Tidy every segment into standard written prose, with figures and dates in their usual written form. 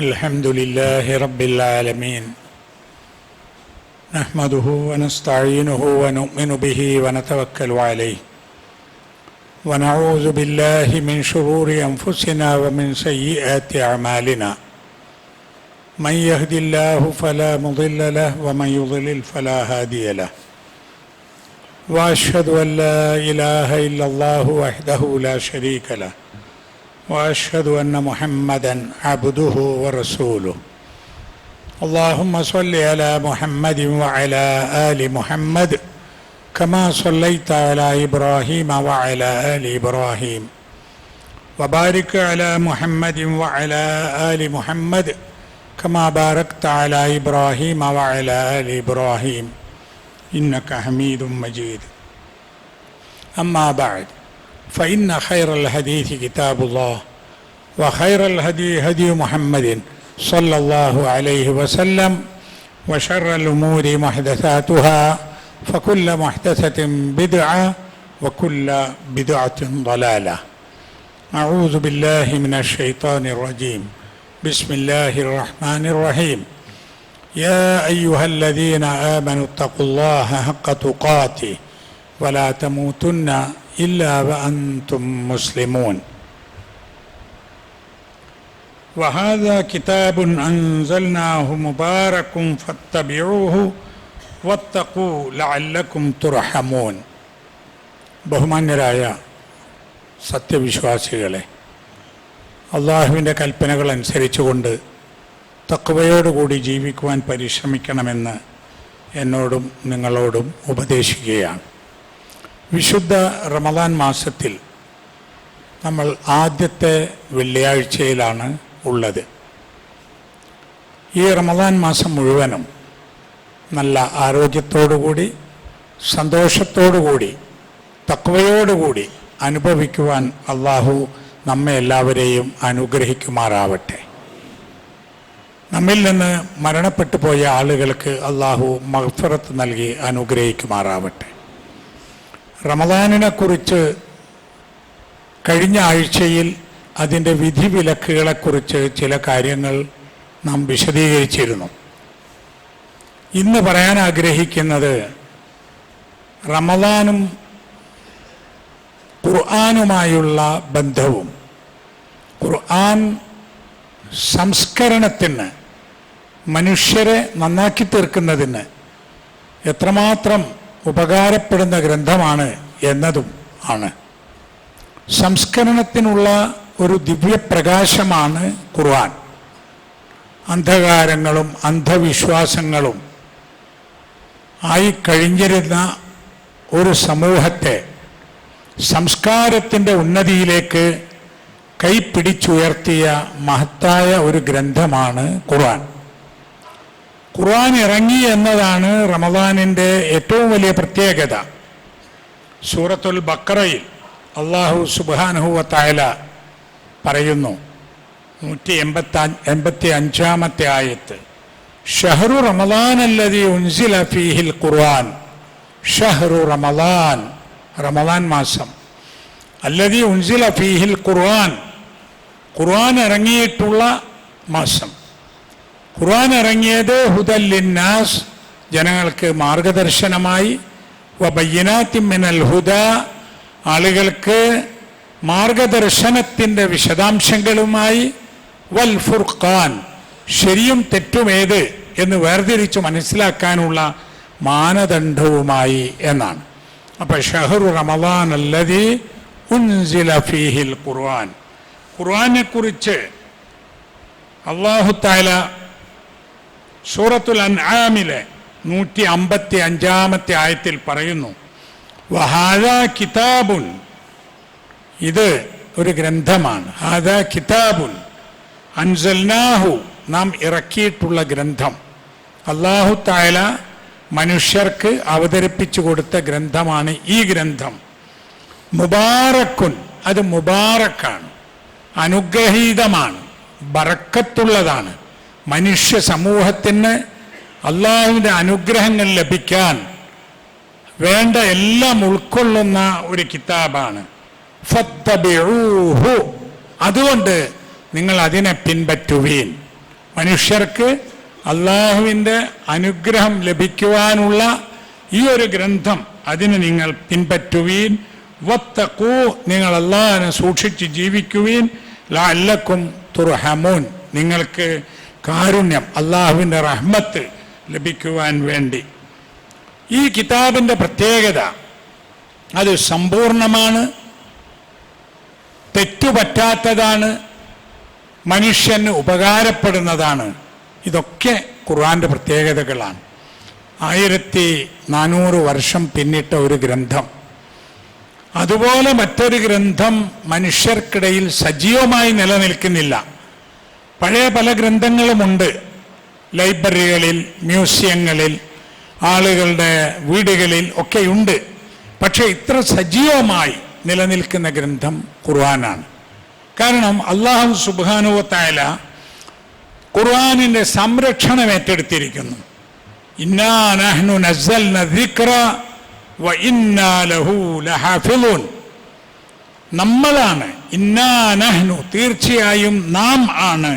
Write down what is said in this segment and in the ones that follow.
الحمد لله رب العالمين نحمده ونستعينه ونؤمن به ونتوكل عليه ونعوذ بالله من شرور أنفسنا ومن سيئات أعمالنا من يهد الله فلا مضل له ومن يضلل فلا هادي له وأشهد أن لا إله إلا الله وحده لا شريك له وأشهد أن محمدًا عبده ورسوله اللهم صل على محمد وعلى آل محمد كما صليت على إبراهيم وعلى آل إبراهيم وبارك على محمد وعلى آل محمد كما باركت على إبراهيم وعلى آل إبراهيم إنك حميد مجيد أما بعد فإن خير الحديث كتاب الله وخير الهدي هدي محمد صلى الله عليه وسلم وشر الأمور محدثاتها فكل محدثة بدعة وكل بدعة ضلالة أعوذ بالله من الشيطان الرجيم بسم الله الرحمن الرحيم يا أيها الذين آمنوا اتقوا الله حق تقاته ولا تموتن إلا وأنتم مسلمون وهذا كتاب أنزلناه مبارك فاتبعوه واتقوا لعلكم ترحمون ബഹുമാന്യരായ സത്യവിശ്വാസികളെ, അള്ളാഹുവിൻ്റെ കൽപ്പനകൾ അനുസരിച്ചുകൊണ്ട് തഖ്വയോടുകൂടി ജീവിക്കുവാൻ പരിശ്രമിക്കണമെന്ന് എന്നോടും നിങ്ങളോടും ഉപദേശിക്കുകയാണ്. വിശുദ്ധ റമദാൻ മാസത്തിൽ നമ്മൾ ആദ്യത്തെ വെള്ളിയാഴ്ചയിലാണ് ഉള്ളത്. ഈ റമദാൻ മാസം മുഴുവനും നല്ല ആരോഗ്യത്തോടുകൂടി സന്തോഷത്തോടുകൂടി തഖ്വയോടുകൂടി അനുഭവിക്കുവാൻ അള്ളാഹു നമ്മെ എല്ലാവരെയും അനുഗ്രഹിക്കുമാറാവട്ടെ. നമ്മിൽ നിന്ന് മരണപ്പെട്ടു പോയ ആളുകൾക്ക് അള്ളാഹു മഗ്ഫിറത്ത് നൽകി അനുഗ്രഹിക്കുമാറാവട്ടെ. റമദാനിനെ കുറിച്ച് കഴിഞ്ഞ ആഴ്ചയിൽ അതിൻ്റെ വിധിവിലക്കുകളെക്കുറിച്ച് ചില കാര്യങ്ങൾ നാം വിശദീകരിച്ചിരുന്നു. ഇന്ന് പറയാൻ ആഗ്രഹിക്കുന്നത് റമദാനും ഖുർആനുമായുള്ള ബന്ധവും ഖുർആൻ സംസ്കരണത്തിന്, മനുഷ്യരെ നന്നാക്കി തീർക്കുന്നതിന് എത്രമാത്രം ഉപകാരപ്പെടുന്ന ഗ്രന്ഥമാണ് എന്നതും ആണ്. സംസ്കരണത്തിനുള്ള ഒരു ദിവ്യപ്രകാശമാണ് ഖുർആൻ. അന്ധകാരങ്ങളും അന്ധവിശ്വാസങ്ങളും ആയി കഴിഞ്ഞിരുന്ന ഒരു സമൂഹത്തെ സംസ്കാരത്തിൻ്റെ ഉന്നതിയിലേക്ക് കൈപ്പിടിച്ചുയർത്തിയ മഹത്തായ ഒരു ഗ്രന്ഥമാണ് ഖുർആൻ. ഖുർആൻ ഇറങ്ങി എന്നതാണ് റമദാനിൻ്റെ ഏറ്റവും വലിയ പ്രത്യേകത. സൂറത്തുൽ ബഖറയിൽ അല്ലാഹു സുബ്ഹാനഹു വ തആല പറയുന്നു, 185-ാമത്തെ ആയത്ത്, ഷഹ്റു റമദാൻ അല്ലദീ ഉൻസില ഫീഹിൽ ഖുർആൻ. ഷഹ്റു റമദാൻ, റമദാൻ മാസം, അല്ലദീ ഉൻസില ഫീഹിൽ ഖുർആൻ, ഖുർആൻ ഇറങ്ങിയിട്ടുള്ള മാസം. ഖുർആൻ ഇറങ്ങിയത് ഹുദൽ ലിന്നാസ്, ജനങ്ങൾക്ക് മാർഗദർശനമായി, വബയ്യിനാത്തിൻ മിനൽ ഹുദാ, ആളുകൾക്ക് മാർഗദർശനത്തിൻ്റെ വിശദാംശങ്ങളുമായി, വൽ ഫുർഖാൻ, ശരിയും തെറ്റുമേത് എന്ന് വേർതിരിച്ച് മനസ്സിലാക്കാനുള്ള മാനദണ്ഡവുമായി എന്നാണ്. അപ്പം ഷഹ്റു റമദാൻ അല്ലദീ ഉൻസില ഫീഹിൽ ഖുർആൻ. ഖുർആനെ കുറിച്ച് അല്ലാഹു തആല സൂറത്തുൽ അൻആമിലെ 155-ാമത്തെ ആയത്തിൽ പറയുന്നു, വഹാദാ കിതാബുൻ, ഇത് ഒരു ഗ്രന്ഥമാണ്. ഹാദാ കിതാബുൻ അൻസൽനാഹു, നാം ഇറക്കിയിട്ടുള്ള ഗ്രന്ഥം. അല്ലാഹു തആല മനുഷ്യർക്ക് അവതരിപ്പിച്ചു കൊടുത്ത ഗ്രന്ഥമാണ് ഈ ഗ്രന്ഥം. മുബാറക്കുൻ, അത് മുബാറക്കാണ്, അനുഗ്രഹീതമാണ്, ബറക്കത്തുള്ളതാണ്. മനുഷ്യ സമൂഹത്തിന് അള്ളാഹുവിൻ്റെ അനുഗ്രഹങ്ങൾ ലഭിക്കാൻ വേണ്ട എല്ലാം ഉൾക്കൊള്ളുന്ന ഒരു കിതാബാണ്. ഫത്തബിഊഹു, അതുകൊണ്ട് നിങ്ങൾ അതിനെ പിൻപറ്റുവീൻ. മനുഷ്യർക്ക് അള്ളാഹുവിൻ്റെ അനുഗ്രഹം ലഭിക്കുവാനുള്ള ഈ ഒരു ഗ്രന്ഥം, അതിന് നിങ്ങൾ പിൻപറ്റുവീൻ. വത്തഖൂ, നിങ്ങൾ അള്ളാഹിനെ സൂക്ഷിച്ച് ജീവിക്കുവീൻ. ലഅല്ലക്കും തുർഹമൂൻ, നിങ്ങൾക്ക് കാരുണ്യം, അള്ളാഹുവിൻ്റെ റഹ്മത്ത് ലഭിക്കുവാൻ വേണ്ടി. ഈ കിതാബിൻ്റെ പ്രത്യേകത, അത് സമ്പൂർണമാണ്, തെറ്റുപറ്റാത്തതാണ്, മനുഷ്യന് ഉപകാരപ്പെടുന്നതാണ്. ഇതൊക്കെ ഖുർആന്റെ പ്രത്യേകതകളാണ്. 1400 വർഷം പിന്നിട്ട ഒരു ഗ്രന്ഥം. അതുപോലെ മറ്റൊരു ഗ്രന്ഥം മനുഷ്യർക്കിടയിൽ സജീവമായി നിലനിൽക്കുന്നില്ല. പഴയ പല ഗ്രന്ഥങ്ങളുമുണ്ട്, ലൈബ്രറികളിൽ, മ്യൂസിയങ്ങളിൽ, ആളുകളുടെ വീടുകളിൽ ഒക്കെയുണ്ട്. പക്ഷേ ഇത്ര സജീവമായി നിലനിൽക്കുന്ന ഗ്രന്ഥം ഖുർആനാണ്. കാരണം അല്ലാഹു സുബ്ഹാനഹു വ തആല ഖുർആനിൻ്റെ സംരക്ഷണം ഏറ്റെടുത്തിരിക്കുന്നു. ഇന്നാ നഹ്നു നസ്സൽന ദിക്റ വ ഇന്നാ ലഹു ലഹാഫിളൂൻ. നമ്മളാണ്, ഇന്നാ നഹ്നു, തീർച്ചയായും നാം ആണ്,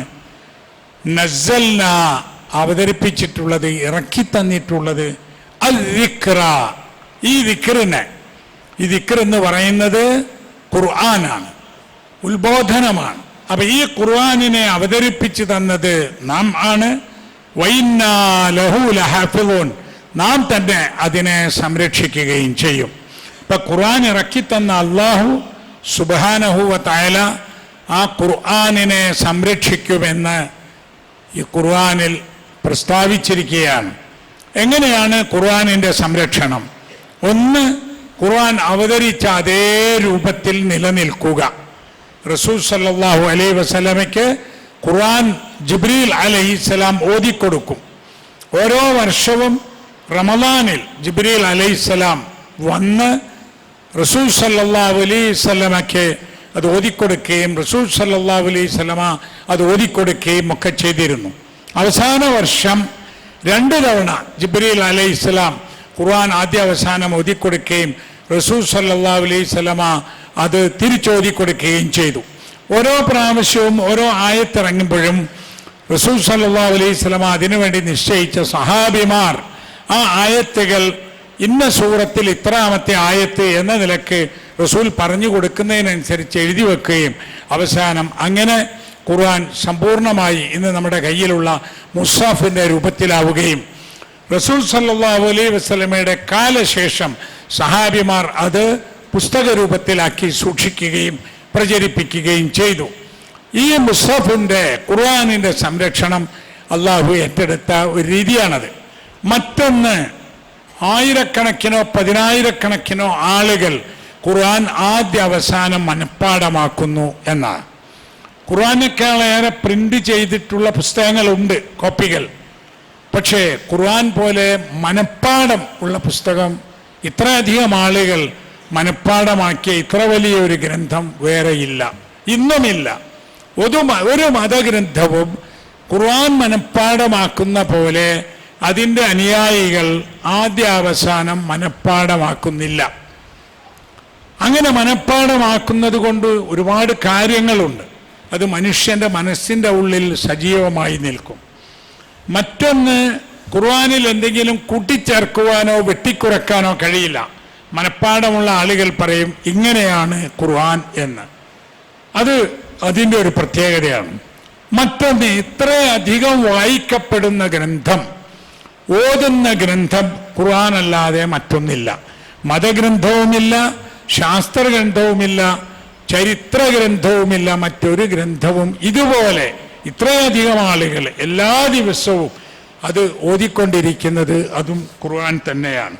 നസ്സൽന, അവതരിപ്പിച്ചിട്ടുള്ളത്, ഇറക്കി തന്നിട്ടുള്ളത്, അൽ ദിക്റ, ഈ ദിക്റിനെ. ഈ ദിക്ർ എന്ന് പറയുന്നത് ഖുർആനാണ്, ഉത്ബോധനമാണ്. അപ്പൊ ഈ ഖുർആനിനെ അവതരിപ്പിച്ചു തന്നത് നാം ആണ്. വഇന്നാ ലഹു ലഹാഫിളൂൻ, നാം തന്നെ അതിനെ സംരക്ഷിക്കുകയും ചെയ്യും. ഇപ്പൊ ഖുർആൻ ഇറക്കി തന്ന അല്ലാഹു സുബ്ഹാനഹു വ തആല ആ ഖുർആനിനെ സംരക്ഷിക്കുമെന്ന് ഈ ഖുർആനിൽ പ്രസ്താവിച്ചിരിക്കുകയാണ്. എങ്ങനെയാണ് ഖുർആനിൻ്റെ സംരക്ഷണം? ഒന്ന്, ഖുർആൻ അവതരിച്ച അതേ രൂപത്തിൽ നിലനിൽക്കുക. റസൂൽ സല്ലല്ലാഹു അലൈഹി വസല്ലമയ്ക്ക് ഖുർആൻ ജിബ്രീൽ അലൈഹിസ്സലാം ഓതിക്കൊടുക്കും. ഓരോ വർഷവും റമദാനിൽ ജിബ്രീൽ അലൈഹിസ്സലാം വന്ന് റസൂൽ സല്ലല്ലാഹു അലൈഹി വസല്ലമയ്ക്ക് അത് ഓതിക്കൊടുക്കുകയും റസൂൽ സല്ലല്ലാഹു അലൈഹി വസല്ലമ അത് ഓതിക്കൊടുക്കുകയും ഒക്കെ ചെയ്തിരുന്നു. അവസാന വർഷം 2 തവണ ജിബ്രീൽ അലൈഹിസ്സലാം ഖുർആൻ ആദ്യ അവസാനം ഓതിക്കൊടുക്കുകയും റസൂൽ സല്ലല്ലാഹു അലൈഹി വസല്ലമ അത് തിരിച്ചോതിക്കൊടുക്കുകയും ചെയ്തു. ഓരോ പ്രാവശ്യവും ഓരോ ആയത്തിറങ്ങുമ്പോഴും റസൂൽ സല്ലല്ലാഹു അലൈഹി വസല്ലമ അതിനുവേണ്ടി നിശ്ചയിച്ച സഹാബിമാർ ആ ആയത്തുകൾ ഇന്ന സൂറത്തിൽ ഇത്രാമത്തെ ആയത്ത് എന്ന നിലക്ക് റസൂൽ പറഞ്ഞു കൊടുക്കുന്നതിനനുസരിച്ച് എഴുതി വെക്കുകയും അവസാനം അങ്ങനെ ഖുർആൻ സമ്പൂർണമായി ഇന്ന് നമ്മുടെ കയ്യിലുള്ള മുസ്ഹഫിൻ്റെ രൂപത്തിലാവുകയും റസൂൽ സല്ലല്ലാഹു അലൈഹി വസല്ലമയുടെ കാലശേഷം സഹാബിമാർ അത് പുസ്തക രൂപത്തിലാക്കി സൂക്ഷിക്കുകയും പ്രചരിപ്പിക്കുകയും ചെയ്തു. ഈ മുസ്ഹഫിൻ്റെ ഖുർആനിൻ്റെ സംരക്ഷണം അള്ളാഹു ഏറ്റെടുത്ത ഒരു രീതിയാണത്. മറ്റൊന്ന്, ആയിരക്കണക്കിനോ പതിനായിരക്കണക്കിനോ ആളുകൾ ഖുർആൻ ആദ്യ അവസാനം മനഃപ്പാഠമാക്കുന്നു എന്നാണ്. ഖുർആനേക്കാളേറെ പ്രിന്റ് ചെയ്തിട്ടുള്ള പുസ്തകങ്ങളുണ്ട്, കോപ്പികൾ. പക്ഷേ ഖുർആൻ പോലെ മനഃപ്പാഠം ഉള്ള പുസ്തകം, ഇത്രയധികം ആളുകൾ മനഃപ്പാഠമാക്കിയ ഇത്ര വലിയ ഒരു ഗ്രന്ഥം വേറെയില്ല, ഇന്നുമില്ല. ഒരു മതഗ്രന്ഥവും ഖുർആൻ മനഃപ്പാഠമാക്കുന്ന പോലെ അതിൻ്റെ അനുയായികൾ ആദ്യ അവസാനം മനഃപ്പാഠമാക്കുന്നില്ല. അങ്ങനെ മനഃപ്പാഠമാക്കുന്നത് കൊണ്ട് ഒരുപാട് കാര്യങ്ങളുണ്ട്. അത് മനുഷ്യൻ്റെ മനസ്സിൻ്റെ ഉള്ളിൽ സജീവമായി നിൽക്കും. മറ്റൊന്ന്, ഖുർആനിൽ എന്തെങ്കിലും കൂട്ടിച്ചേർക്കുവാനോ വെട്ടിക്കുറക്കാനോ കഴിയില്ല. മനഃപ്പാഠമുള്ള ആളുകൾ പറയും ഇങ്ങനെയാണ് ഖുർആൻ എന്ന്. അത് അതിൻ്റെ ഒരു പ്രത്യേകതയാണ്. മറ്റൊന്ന്, ഇത്രയധികം വായിക്കപ്പെടുന്ന ഗ്രന്ഥം, ഓതുന്ന ഗ്രന്ഥം ഖുർആൻ അല്ലാതെ മറ്റൊന്നില്ല. മതഗ്രന്ഥവുമില്ല, ശാസ്ത്രഗ്രന്ഥവുമില്ല, ചരിത്ര ഗ്രന്ഥവുമില്ല, മറ്റൊരു ഗ്രന്ഥവും ഇതുപോലെ ഇത്രയധികം ആളുകൾ എല്ലാ ദിവസവും അത് ഓതിക്കൊണ്ടിരിക്കുന്നത് അതും ഖുർആൻ തന്നെയാണ്.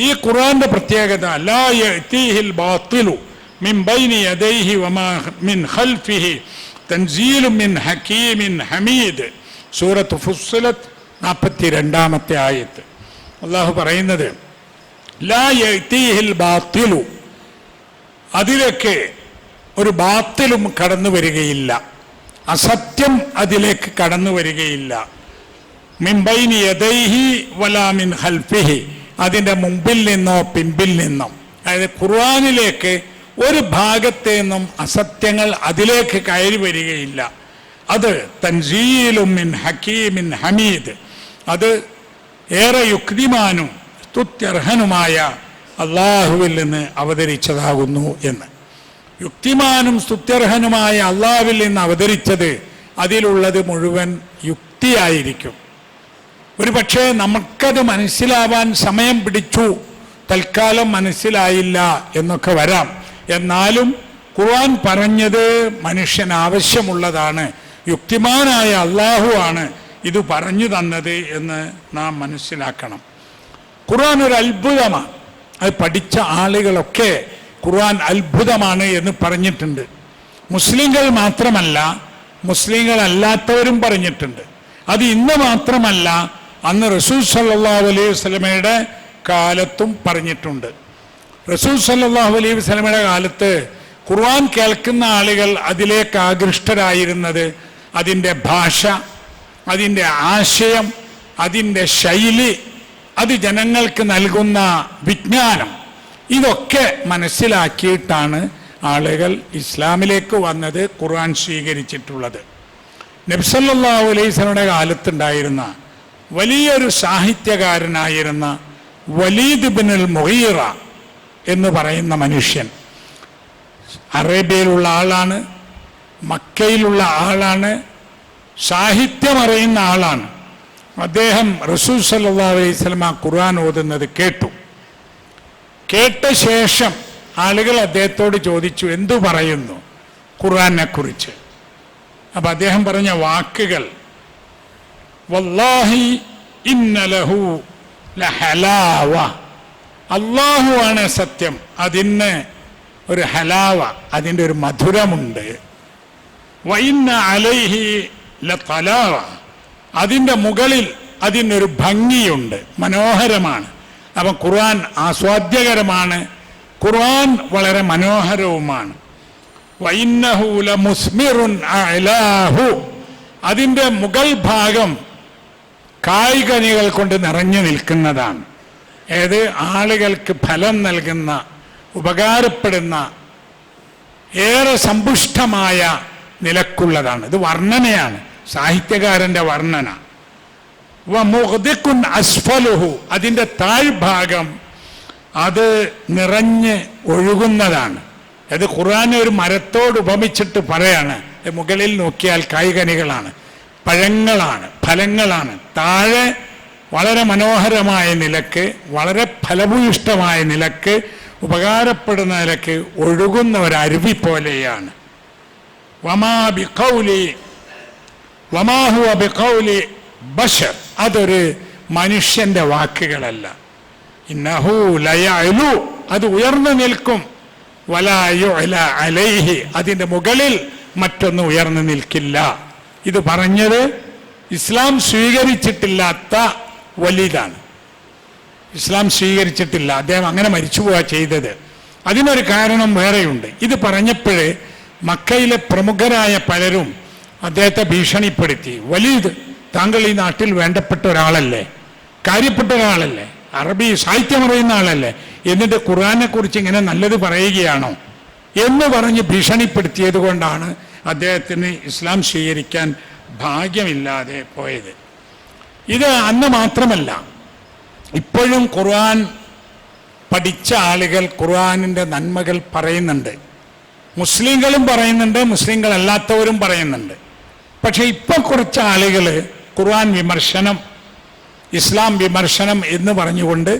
ഈ ഖുർആന്റെ പ്രത്യേകത, ലാ യഅതീഹിൽ ബാത്തിലു മിൻ ബൈനി യദൈഹി വമാ മിൻ ഖൽഫിഹി തൻസീലു മിൻ ഹകീമിൻ ഹമീദ്. സൂറത്ത് ഫുസ്സിലത്ത് 42-ാമത്തെ ആയത്ത് അല്ലാഹു പറയുന്നത്, ലാ യഅതീഹിൽ ബാത്തിലു, അതിലേക്ക് ഒരു ബാത്തിലും കടന്നു വരികയില്ല, അസത്യം അതിലേക്ക് കടന്നു വരികയില്ല. മിൻ ബൈനി യദൈഹി വലാ മിൻ ഖൽഫിഹി, അതിൻ്റെ മുമ്പിൽ നിന്നോ പിൻപിൽ നിന്നോ. അതായത് ഖുർആനിലേക്ക് ഒരു ഭാഗത്തു നിന്നും അസത്യങ്ങൾ അതിലേക്ക് കയറി വരികയില്ല. അത് തൻസീലും മിൻ ഹക്കീമിൻ ഹമീദ്, അത് ഏറെ യുക്തിമാനും സ്തുത്യർഹനുമായ അള്ളാഹുവിൽ നിന്ന് അവതരിച്ചതാകുന്നു എന്ന്. യുക്തിമാനും സ്തുത്യർഹനുമായ അള്ളാഹുവിൽ നിന്ന് അവതരിച്ചത് അതിലുള്ളത് മുഴുവൻ യുക്തിയായിരിക്കും. ഒരു പക്ഷേ നമുക്കത് മനസ്സിലാവാൻ സമയം പിടിച്ചു, തൽക്കാലം മനസ്സിലായില്ല എന്നൊക്കെ വരാം. എന്നാലും ഖുർആൻ പറഞ്ഞത് മനുഷ്യന് ആവശ്യമുള്ളതാണ്. യുക്തിമാനായ അള്ളാഹു ആണ് ഇത് പറഞ്ഞു തന്നത് എന്ന് നാം മനസ്സിലാക്കണം. ഖുർആൻ ഒരു അത്ഭുതമാണ്. അത് പഠിച്ച ആളുകളൊക്കെ ഖുർആൻ അത്ഭുതമാണ് എന്ന് പറഞ്ഞിട്ടുണ്ട്. മുസ്ലിങ്ങൾ മാത്രമല്ല, മുസ്ലിങ്ങൾ അല്ലാത്തവരും പറഞ്ഞിട്ടുണ്ട്. അത് ഇന്ന് മാത്രമല്ല, അന്ന് റസൂൽ സല്ലല്ലാഹു അലൈഹി വസല്ലമയുടെ കാലത്തും പറഞ്ഞിട്ടുണ്ട്. റസൂൽ സല്ലല്ലാഹു അലൈഹി വസല്ലമയുടെ കാലത്ത് ഖുർആൻ കേൾക്കുന്ന ആളുകൾ അതിലേക്ക് ആകൃഷ്ടരായിരുന്നത് അതിൻ്റെ ഭാഷ, അതിൻ്റെ ആശയം, അതിൻ്റെ ശൈലി, അത് ജനങ്ങൾക്ക് നൽകുന്ന വിജ്ഞാനം, ഇതൊക്കെ മനസ്സിലാക്കിയിട്ടാണ് ആളുകൾ ഇസ്ലാമിലേക്ക് വന്നത്, ഖുർആൻ സ്വീകരിച്ചിട്ടുള്ളത്. നബി സല്ലല്ലാഹു അലൈഹി വസല്ലമയുടെ കാലത്തുണ്ടായിരുന്ന വലിയൊരു സാഹിത്യകാരനായിരുന്ന വലീദ് ഇബ്നുൽ മുഗീറ എന്ന് പറയുന്ന മനുഷ്യൻ അറേബ്യയിലുള്ള ആളാണ്, മക്കയിലുള്ള ആളാണ്, സാഹിത്യം അറിയുന്ന ആളാണ്. അദ്ദേഹം റസൂൽ സല്ലല്ലാഹു അലൈഹി വസല്ലമ ഖുർആൻ ഓതുന്നത് കേട്ട ശേഷം ആളുകൾ അദ്ദേഹത്തോട് ചോദിച്ചു, എന്തു പറയുന്നു ഖുർആനെ കുറിച്ച്? അപ്പം അദ്ദേഹം പറഞ്ഞ വാക്കുകൾ, വല്ലാഹി ഇന്ന ലഹു ലഹലാവ, അല്ലാഹു ആണ് സത്യം, അതിന് ഒരു ഹലാവ, അതിൻ്റെ ഒരു മധുരമുണ്ട്. വഇന്ന അലൈഹി ലതലാവ, അതിൻ്റെ മുകളിൽ അതിനൊരു ഭംഗിയുണ്ട്, മനോഹരമാണ്. അപ്പം ഖുർആൻ ആസ്വാദ്യകരമാണ്, ഖുർആൻ വളരെ മനോഹരവുമാണ്. വഇന്നഹു ലമുസ്മിറുൻ അഅലാഹു, അതിൻ്റെ മുകൾ ഭാഗം കായ്കനികൾ കൊണ്ട് നിറഞ്ഞു നിൽക്കുന്നതാണ്. ഏത് ആളുകൾക്ക് ഫലം നൽകുന്ന, ഉപകാരപ്പെടുന്ന, ഏറെ സമ്പുഷ്ടമായ നിലക്കുള്ളതാണ്. ഇത് വർണ്ണനയാണ്, സാഹിത്യകാരൻ്റെ വർണ്ണന. വമുഗ്ദിഖുൻ അസ്ഫലുഹു, അതിൻ്റെ താഴ്ഭാഗം അത് നിറഞ്ഞ് ഒഴുകുന്നതാണ്. അത് ഖുർആനെ ഒരു മരത്തോട് ഉപമിച്ചിട്ട് പറയാണ്. മുകളിൽ നോക്കിയാൽ കായ്കനികളാണ്, പഴങ്ങളാണ്, ഫലങ്ങളാണ്. താഴെ വളരെ മനോഹരമായ നിലക്ക്, വളരെ ഫലഭൂയിഷ്ടമായ നിലക്ക്, ഉപകാരപ്പെടുന്ന നിലക്ക് ഒഴുകുന്ന ഒരു അരുവി പോലെയാണ്. വമാ ഹുവ ബിഖൗലി ബശർ, അതൊരു മനുഷ്യന്റെ വാക്കുകളല്ല. ഇന്നഹു ലയഅലു, അത് ഉയർന്നു നിൽക്കും. വലാ യുഅല അലൈഹി, അതിൻ്റെ മുകളിൽ മറ്റൊന്നും ഉയർന്നു നിൽക്കില്ല. ഇത് പറഞ്ഞത് ഇസ്ലാം സ്വീകരിച്ചിട്ടില്ലാത്ത വലീദാണ്. ഇസ്ലാം സ്വീകരിച്ചിട്ടില്ല, അദ്ദേഹം അങ്ങനെ മരിച്ചു പോവുക ചെയ്തത്. അതിനൊരു കാരണം വേറെയുണ്ട്. ഇത് പറഞ്ഞപ്പോഴേ മക്കയിലെ പ്രമുഖരായ പലരും അദ്ദേഹത്തെ ഭീഷണിപ്പെടുത്തി. വലീദ്, താങ്കൾ ഈ നാട്ടിൽ വേണ്ടപ്പെട്ട ഒരാളല്ലേ, കാര്യപ്പെട്ട ഒരാളല്ലേ, അറബി സാഹിത്യം അറിയുന്ന ആളല്ലേ, എന്നിട്ട് ഖുർആനെ കുറിച്ച് ഇങ്ങനെ നല്ലത് പറയുകയാണോ എന്ന് പറഞ്ഞ് ഭീഷണിപ്പെടുത്തിയത് കൊണ്ടാണ് അദ്ദേഹത്തിന് ഇസ്ലാം സ്വീകരിക്കാൻ ഭാഗ്യമില്ലാതെ പോയത്. ഇത് അന്ന് മാത്രമല്ല, ഇപ്പോഴും ഖുർആൻ പഠിച്ച ആളുകൾ ഖുർആനിൻ്റെ നന്മകൾ പറയുന്നുണ്ട്. മുസ്ലിങ്ങളും പറയുന്നുണ്ട്, മുസ്ലിങ്ങളല്ലാത്തവരും പറയുന്നുണ്ട്. പക്ഷെ ഇപ്പം കുറച്ച് ആളുകൾ ഖുർആൻ വിമർശനം, ഇസ്ലാം വിമർശനം എന്ന് പറഞ്ഞുകൊണ്ട്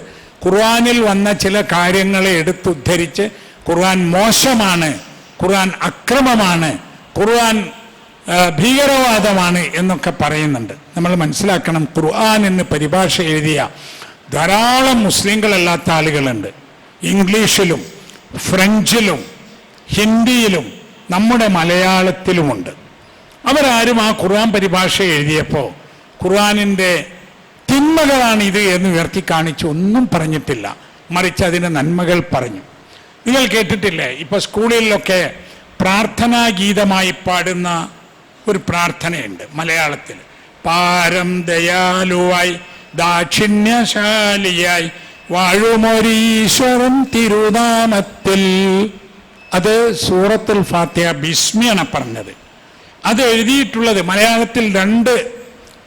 ഖുർആനിൽ വന്ന ചില കാര്യങ്ങളെ എടുത്തുദ്ധരിച്ച് ഖുർആൻ മോശമാണ്, ഖുർആൻ അക്രമമാണ്, ഖുർആൻ ഭീകരവാദമാണ് എന്നൊക്കെ പറയുന്നുണ്ട്. നമ്മൾ മനസ്സിലാക്കണം, ഖുർആൻ എന്ന് പരിഭാഷ എഴുതിയ ധാരാളം മുസ്ലിങ്ങളല്ലാത്ത ആളുകളുണ്ട്. ഇംഗ്ലീഷിലും ഫ്രഞ്ചിലും ഹിന്ദിയിലും നമ്മുടെ മലയാളത്തിലുമുണ്ട്. അവരാരും ആ ഖുർആൻ പരിഭാഷ എഴുതിയപ്പോൾ ഖുർആനിൻ്റെ തിന്മകളാണിത് എന്ന് ഉയർത്തി കാണിച്ച് ഒന്നും പറഞ്ഞിട്ടില്ല, മറിച്ച് അതിൻ്റെ നന്മകൾ പറഞ്ഞു. നിങ്ങൾ കേട്ടിട്ടില്ലേ, ഇപ്പോൾ സ്കൂളിലൊക്കെ പ്രാർത്ഥനാ ഗീതമായി പാടുന്ന ഒരു പ്രാർത്ഥനയുണ്ട് മലയാളത്തിൽ. പാരം ദയാലുവായി ദാക്ഷിണ്യശാലിയായി വാഴുമൊരീശ്വരൻ തിരുനാമത്തിൽ. അത് സൂറത്തുൽ ഫാത്തിഹ ബിസ്മിയാണ് പറഞ്ഞത്. അത് എഴുതിയിട്ടുള്ളത് മലയാളത്തിൽ 2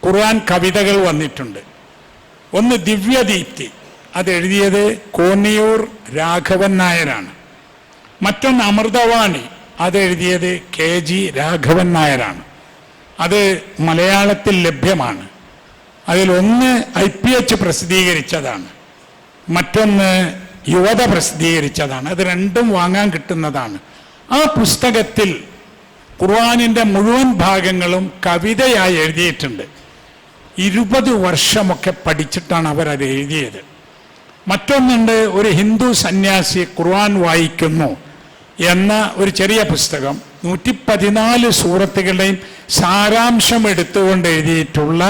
ഖുർആൻ കവിതകൾ വന്നിട്ടുണ്ട്. ഒന്ന് ദിവ്യദീപ്തി, അത് എഴുതിയത് കോന്നിയൂർ രാഘവൻ നായരാണ്. മറ്റൊന്ന് അമൃതവാണി, അത് എഴുതിയത് KG രാഘവൻ നായരാണ്. അത് മലയാളത്തിൽ ലഭ്യമാണ്. അതിലൊന്ന് IPH പ്രസിദ്ധീകരിച്ചതാണ്, മറ്റൊന്ന് യുവത പ്രസിദ്ധീകരിച്ചതാണ്. അത് രണ്ടും വാങ്ങാൻ കിട്ടുന്നതാണ്. ആ പുസ്തകത്തിൽ ഖുർആനിൻ്റെ മുഴുവൻ ഭാഗങ്ങളും കവിതയായി എഴുതിയിട്ടുണ്ട്. 20 വർഷമൊക്കെ പഠിച്ചിട്ടാണ് അവരത് എഴുതിയത്. മറ്റൊന്നുണ്ട്, ഒരു ഹിന്ദു സന്യാസി ഖുർആൻ വായിക്കുന്നു എന്ന ഒരു ചെറിയ പുസ്തകം, 114 സൂറത്തുകളുടെയും സാരാംശം എടുത്തുകൊണ്ട് എഴുതിയിട്ടുള്ള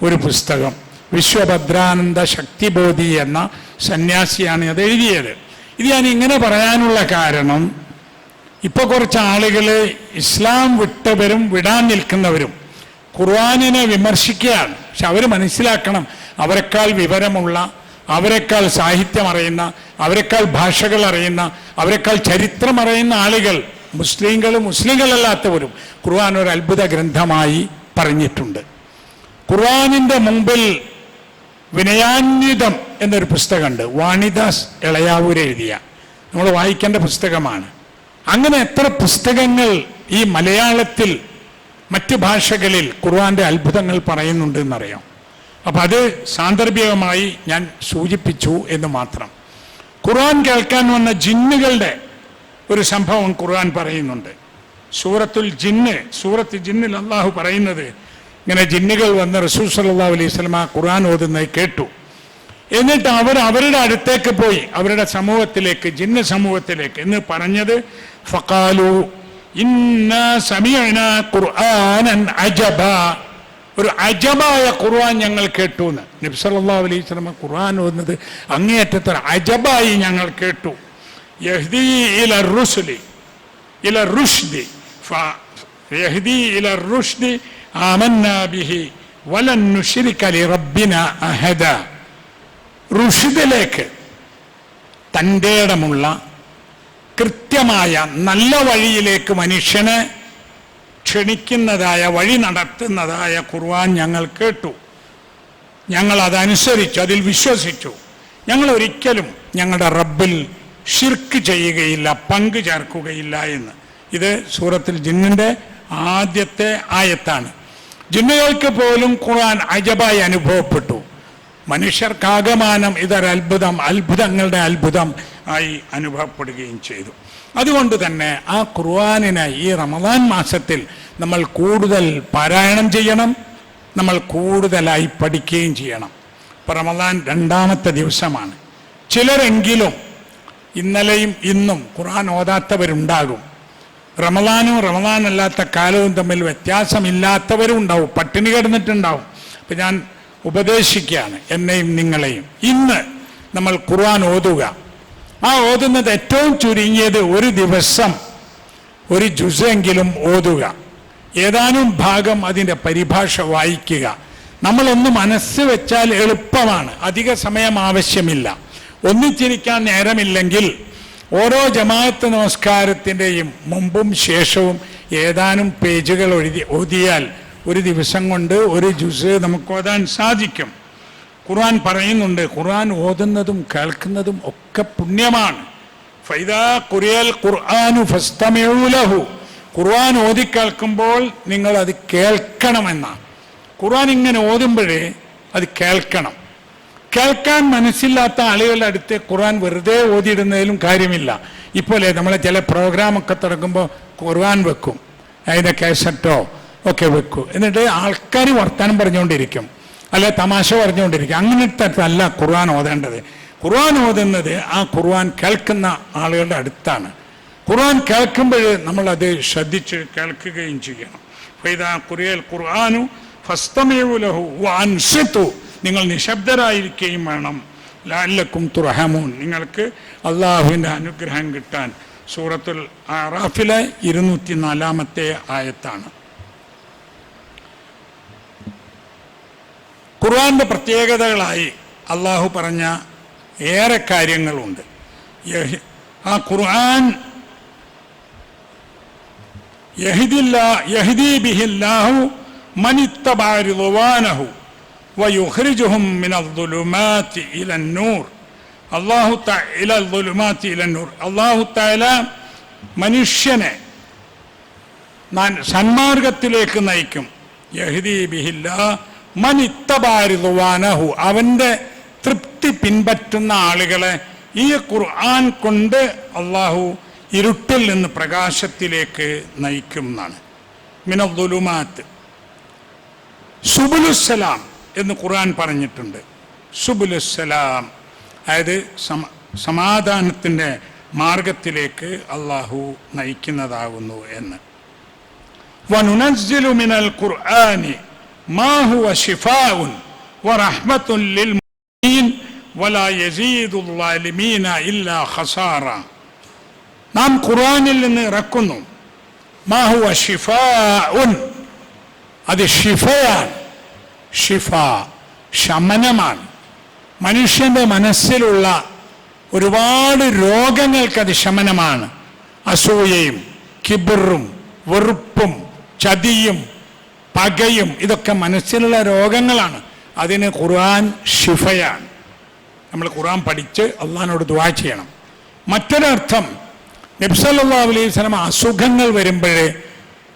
ഒരു പുസ്തകം. വിശ്വഭദ്രാനന്ദ ശക്തിബോധി എന്ന സന്യാസിയാണ് അത് എഴുതിയത്. ഇത് ഞാൻ ഇങ്ങനെ പറയാനുള്ള കാരണം, ഇപ്പോൾ കുറച്ച് ആളുകൾ ഇസ്ലാം വിട്ടവരും വിടാൻ നിൽക്കുന്നവരും ഖുർആനിനെ വിമർശിക്കുകയാണ്. പക്ഷെ അവർ മനസ്സിലാക്കണം, അവരെക്കാൾ വിവരമുള്ള, അവരെക്കാൾ സാഹിത്യം അറിയുന്ന, അവരെക്കാൾ ഭാഷകൾ അറിയുന്ന, അവരെക്കാൾ ചരിത്രം അറിയുന്ന ആളുകൾ, മുസ്ലിങ്ങളല്ലാത്തവരും ഖുർആൻ ഒരു അത്ഭുത ഗ്രന്ഥമായി പറഞ്ഞിട്ടുണ്ട്. ഖുർആനിൻ്റെ മുമ്പിൽ വിനയാന്വിതം എന്നൊരു പുസ്തകമുണ്ട്, വാണിദാസ് ഇളയാവൂർ എഴുതിയ, നമ്മൾ വായിക്കേണ്ട പുസ്തകമാണ്. അങ്ങനെ എത്ര പുസ്തകങ്ങൾ ഈ മലയാളത്തിൽ മറ്റ് ഭാഷകളിൽ ഖുർആന്റെ അത്ഭുതങ്ങൾ പറയുന്നുണ്ട് എന്നറിയാം. അപ്പം അത് സാന്ദർഭികമായി ഞാൻ സൂചിപ്പിച്ചു എന്ന് മാത്രം. ഖുർആൻ കേൾക്കാൻ വന്ന ജിന്നുകളുടെ ഒരു സംഭവം ഖുർആൻ പറയുന്നുണ്ട്. സൂറത്തുൽ ജിന്നിൽ അള്ളാഹു പറയുന്നത്, ഇങ്ങനെ ജിന്നുകൾ വന്ന് റസൂൽ സല്ലല്ലാഹു അലൈഹി വസല്ലം ഖുർആൻ ഓതുന്നത് കേട്ടു. എന്നിട്ട് അവരുടെ അടുത്തേക്ക് പോയി, അവരുടെ സമൂഹത്തിലേക്ക്, ജിന്ന് സമൂഹത്തിലേക്ക് എന്ന് പറഞ്ഞത്, ഫഖാലു ഇന്നാ സമീഅനാ ഖുർആനൻ അജബാ, ഒരു അജബായ ഖുർആൻ ഞങ്ങൾ കേട്ടു എന്ന്. നബി സല്ലല്ലാഹു അലൈഹി വസല്ലം ഖുർആൻ ഓതുന്നത് അങ്ങേയറ്റത്തെ അജബായി ഞങ്ങൾ കേട്ടു. യഹ്ദീ ഇല റുശ്ദി യഹ്ദീ ഇല റുശ്ദി ആമന്നാ ബിഹി വലൻ നുശ്രിക ലിറബ്ബിനാ അഹദ. റുഷ്ദിലേക്ക്, തൻ്റെ ഇടമുള്ള കൃത്യമായ നല്ല വഴിയിലേക്ക് മനുഷ്യനെ ക്ഷണിക്കുന്നതായ, വഴി നടത്തുന്നതായ ഖുർആൻ ഞങ്ങൾ കേട്ടു, ഞങ്ങൾ അതനുസരിച്ചു, അതിൽ വിശ്വസിച്ചു. ഞങ്ങൾ ഒരിക്കലും ഞങ്ങളുടെ റബ്ബിൽ ഷിർക്ക് ചെയ്യുകയില്ല, പങ്കു ചേർക്കുകയില്ല എന്ന്. ഇത് സൂറത്തുൽ ജിന്നിൻ്റെ ആദ്യത്തെ ആയത്താണ്. ജിന്നുകൾക്ക് പോലും ഖുർആൻ അജബായി അനുഭവപ്പെട്ടു. മനുഷ്യർക്കാകമാനം ഇതൊരു അത്ഭുതങ്ങളുടെ അത്ഭുതം ആയി അനുഭവപ്പെടുകയും ചെയ്തു. അതുകൊണ്ട് തന്നെ ആ ഖുർആനിനെ ഈ റമദാൻ മാസത്തിൽ നമ്മൾ കൂടുതൽ പാരായണം ചെയ്യണം, നമ്മൾ കൂടുതലായി പഠിക്കുകയും ചെയ്യണം. ഇപ്പോൾ റമദാൻ 2ാമത്തെ ദിവസമാണ്. ചിലരെങ്കിലും ഇന്നലെയും ഇന്നും ഖുർആൻ ഓതാത്തവരുണ്ടാകും. റമദാനല്ലാത്ത കാലവും തമ്മിൽ വ്യത്യാസമില്ലാത്തവരും ഉണ്ടാവും, പട്ടിണി കിടന്നിട്ടുണ്ടാവും. അപ്പം ഞാൻ ഉപദേശിക്കുകയാണ്, എന്നെയും നിങ്ങളെയും, ഇന്ന് നമ്മൾ ഖുർആൻ ഓതുക. ആ ഓതുന്നത് ഏറ്റവും ചുരുങ്ങിയത് ഒരു ദിവസം ഒരു ജുസെങ്കിലും ഓതുക. ഏതാനും ഭാഗം അതിൻ്റെ പരിഭാഷ വായിക്കുക. നമ്മളൊന്ന് മനസ്സ് വെച്ചാൽ എളുപ്പമാണ്, അധിക സമയം ആവശ്യമില്ല. ഒന്നിച്ചിരിക്കാൻ നേരമില്ലെങ്കിൽ ഓരോ ജമാഅത്ത് നമസ്കാരത്തിൻ്റെയും മുമ്പും ശേഷവും ഏതാനും പേജുകൾ ഓതിയാൽ ഒരു ദിവസം കൊണ്ട് ഒരു ജുസ് നമുക്ക് ഓതാൻ സാധിക്കും. ഖുർആൻ പറയുന്നുണ്ട്, ഖുർആൻ ഓതുന്നതും കേൾക്കുന്നതും ഒക്കെ പുണ്യമാണ്. ഫൈദാ ഖുറിയൽ ഖുർആനു ഫസ്തമിഊ ലഹു, ഖുർആൻ ഓതി കേൾക്കുമ്പോൾ നിങ്ങൾ അത് കേൾക്കണമെന്നാണ്. ഖുർആൻ ഇങ്ങനെ ഓതുമ്പോഴേ അത് കേൾക്കണം. കേൾക്കാൻ മനസ്സില്ലാത്ത ആളുകളുടെ അടുത്ത് ഖുർആൻ വെറുതെ ഓതിയിടുന്നതിലും കാര്യമില്ല. ഇപ്പോലെ നമ്മളെ ചില പ്രോഗ്രാമൊക്കെ തുടങ്ങുമ്പോൾ ഖുർആൻ വെക്കും, അതിൻ്റെ കാസറ്റോ ഒക്കെ വെക്കും. എന്നിട്ട് ആൾക്കാർ വർത്താനം പറഞ്ഞുകൊണ്ടിരിക്കും, അല്ലെ തമാശ പറഞ്ഞുകൊണ്ടിരിക്കും. അങ്ങനത്തെ അല്ല ഖുർആൻ ഓതേണ്ടത്. ഖുർആൻ ഓതുന്നത് ആ ഖുർആൻ കേൾക്കുന്ന ആളുകളുടെ അടുത്താണ്. ഖുർആൻ കേൾക്കുമ്പോൾ നമ്മളത് ശ്രദ്ധിച്ച് കേൾക്കുകയും ചെയ്യണം. ഫൈദാ ഖുറിയൽ ഖുർആനു ഫസ്തമിഊ ലഹു വഅൻസിതു, നിങ്ങൾ നിശബ്ദരായിരിക്കുകയും വേണം. ലഅല്ലക്കും തുർഹമൂൻ, നിങ്ങൾക്ക് അള്ളാഹുവിൻ്റെ അനുഗ്രഹം കിട്ടാൻ. സൂറത്തുൽ അറാഫിലെ 204-ാമത്തെ ആയത്താണ്. ഖുർആന്റെ പ്രത്യേകതകളായി അള്ളാഹു പറഞ്ഞ ഏറെ കാര്യങ്ങളുണ്ട്. ആ ഖുർആൻ യഹ്ദി ബിഹില്ലാഹു മനിത്തബഅ റിദ്വാനഹു വയുഖ്രിജുഹും മിനദ്ദുലുമാതി ഇലന്നൂർ. അല്ലാഹു തആല മനുഷ്യനെ സന്മാർഗത്തിലേക്ക് നയിക്കും. യഹ്ദി ബിഹില്ലാഹു മനിത്തബഅ റിദ്വാനഹു, അവന്റെ തൃപ്തി പിൻപറ്റുന്ന ആളുകളെ ഈ ഖുർആൻ കൊണ്ട് അള്ളാഹു ഇരുട്ടിൽ നിന്ന് പ്രകാശത്തിലേക്ക് നയിക്കും എന്നാണ്. മിനദ്ദുലുമാത്ത്. സുബുലുസ്സലാം എന്ന് ഖുർആൻ പറഞ്ഞിട്ടുണ്ട്. സുബുലുസ്സലാം അതായത് സമാധാനത്തിൻ്റെ മാർഗത്തിലേക്ക് അള്ളാഹു നയിക്കുന്നതാകുന്നു എന്ന്. വനുനസ്സിലു മിനൽ ഖുർആനി മാ ഹുവ ശിഫാഉൻ വറഹ്മത്തുൻ ലിൽ മുഅ്മിനീൻ വലാ യസീദുൽ ളാലിമീന ഇല്ലാ ഖസാറ. നാം ഖുർആനിൽ നിന്ന് ഇറക്കുന്നു മാ ഹുവ ശിഫാഉൻ, അത് ഷിഫയാണ്. ഷിഫ ശമനമാണ്. മനുഷ്യൻ്റെ മനസ്സിലുള്ള ഒരുപാട് രോഗങ്ങൾക്കത് ശമനമാണ്. അസൂയയും കിബറും വെറുപ്പും ചതിയും പകയും ഇതൊക്കെ മനസ്സിലുള്ള രോഗങ്ങളാണ്. അതിന് ഖുർആൻ ഷിഫയാണ്. നമ്മൾ ഖുർആൻ പഠിച്ച് അള്ളാഹിനോട് ദുആ ചെയ്യണം. മറ്റൊരർത്ഥം, നബി സല്ലല്ലാഹു അലൈഹി വസല്ലം അസുഖങ്ങൾ വരുമ്പോഴേ